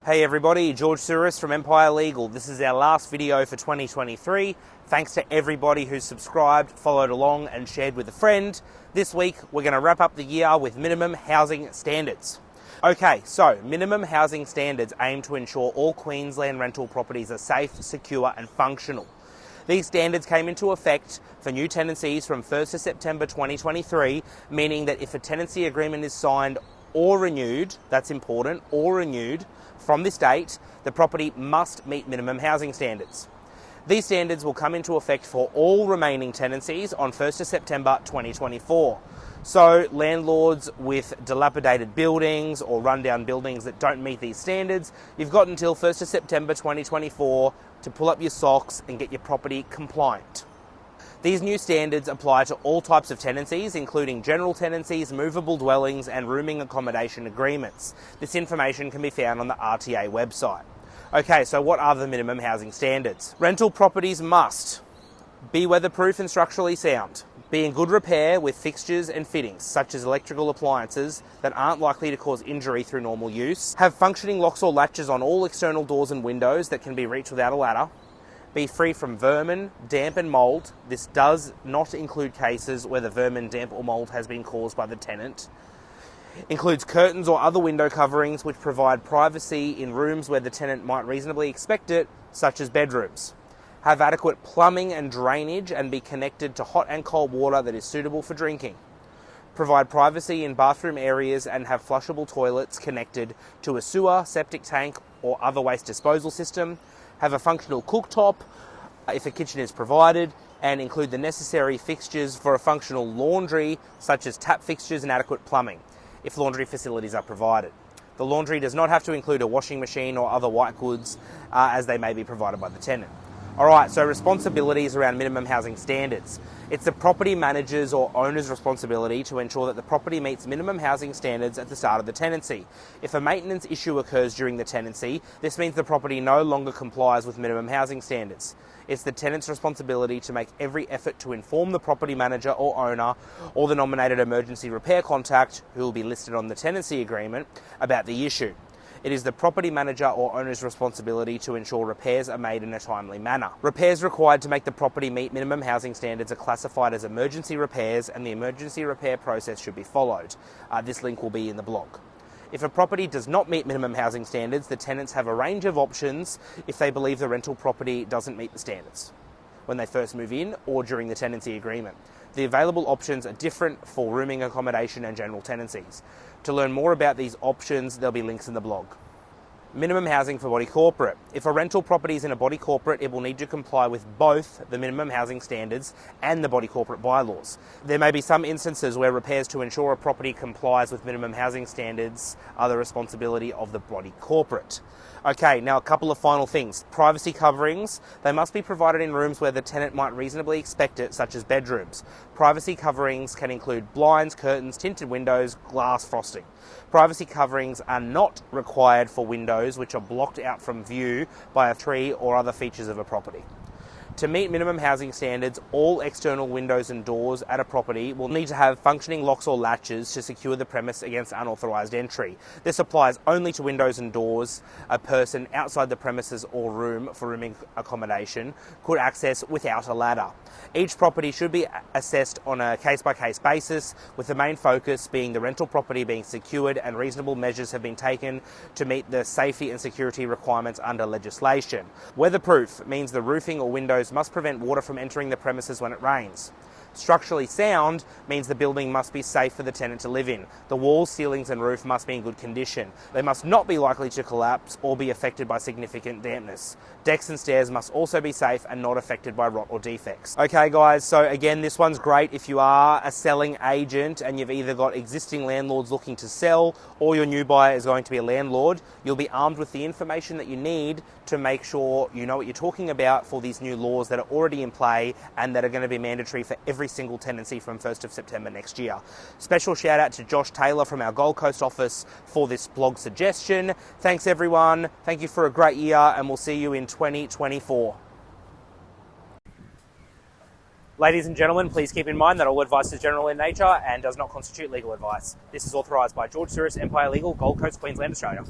Hey everybody, George Souris from Empire Legal. This is our last video for 2023. Thanks to everybody who's subscribed, followed along and shared with a friend. This week we're going to wrap up the year with minimum housing standards. Okay, so minimum housing standards aim to ensure all Queensland rental properties are safe, secure and functional. These standards came into effect for new tenancies from 1st of September 2023, meaning that if a tenancy agreement is signed or renewed, that's important, or renewed, from this date, the property must meet minimum housing standards. These standards will come into effect for all remaining tenancies on 1st of September 2024. So landlords with dilapidated buildings or rundown buildings that don't meet these standards, you've got until 1st of September 2024 to pull up your socks and get your property compliant. These new standards apply to all types of tenancies, including general tenancies, movable dwellings and rooming accommodation agreements. This information can be found on the RTA website. Okay, so what are the minimum housing standards? Rental properties must be weatherproof and structurally sound, be in good repair with fixtures and fittings, such as electrical appliances that aren't likely to cause injury through normal use, have functioning locks or latches on all external doors and windows that can be reached without a ladder, be free from vermin, damp and mould. This does not include cases where the vermin, damp or mould has been caused by the tenant. Includes curtains or other window coverings which provide privacy in rooms where the tenant might reasonably expect it, such as bedrooms. Have adequate plumbing and drainage and be connected to hot and cold water that is suitable for drinking. Provide privacy in bathroom areas and have flushable toilets connected to a sewer, septic tank or other waste disposal system. Have a functional cooktop if a kitchen is provided, and include the necessary fixtures for a functional laundry, such as tap fixtures and adequate plumbing, if laundry facilities are provided. The laundry does not have to include a washing machine or other white goods, as they may be provided by the tenant. Alright, so responsibilities around minimum housing standards. It's the property manager's or owner's responsibility to ensure that the property meets minimum housing standards at the start of the tenancy. If a maintenance issue occurs during the tenancy, this means the property no longer complies with minimum housing standards. It's the tenant's responsibility to make every effort to inform the property manager or owner or the nominated emergency repair contact, who will be listed on the tenancy agreement, about the issue. It is the property manager or owner's responsibility to ensure repairs are made in a timely manner. Repairs required to make the property meet minimum housing standards are classified as emergency repairs, and the emergency repair process should be followed. This link will be in the blog. If a property does not meet minimum housing standards, the tenants have a range of options if they believe the rental property doesn't meet the standards when they first move in or during the tenancy agreement. The available options are different for rooming accommodation and general tenancies. To learn more about these options, there'll be links in the blog. Minimum housing for body corporate. If a rental property is in a body corporate, it will need to comply with both the minimum housing standards and the body corporate bylaws. There may be some instances where repairs to ensure a property complies with minimum housing standards are the responsibility of the body corporate. Okay, now a couple of final things. Privacy coverings. They must be provided in rooms where the tenant might reasonably expect it, such as bedrooms. Privacy coverings can include blinds, curtains, tinted windows, glass frosting. Privacy coverings are not required for windows which are blocked out from view by a tree or other features of a property. To meet minimum housing standards, all external windows and doors at a property will need to have functioning locks or latches to secure the premise against unauthorised entry. This applies only to windows and doors a person outside the premises or room for rooming accommodation could access without a ladder. Each property should be assessed on a case-by-case basis, with the main focus being the rental property being secured and reasonable measures have been taken to meet the safety and security requirements under legislation. Weatherproof means the roofing or windows must prevent water from entering the premises when it rains. Structurally sound means the building must be safe for the tenant to live in. The walls, ceilings and roof must be in good condition. They must not be likely to collapse or be affected by significant dampness. Decks and stairs must also be safe and not affected by rot or defects. Okay guys, so again, this one's great if you are a selling agent and you've either got existing landlords looking to sell or your new buyer is going to be a landlord. You'll be armed with the information that you need to make sure you know what you're talking about for these new laws that are already in play and that are going to be mandatory for every single tenancy from 1st of September next year. Special shout out to Josh Taylor from our Gold Coast office for this blog suggestion. Thanks everyone. Thank you for a great year and we'll see you in 2024. Ladies and gentlemen, please keep in mind that all advice is general in nature and does not constitute legal advice. This is authorised by George Souris, Empire Legal, Gold Coast, Queensland, Australia.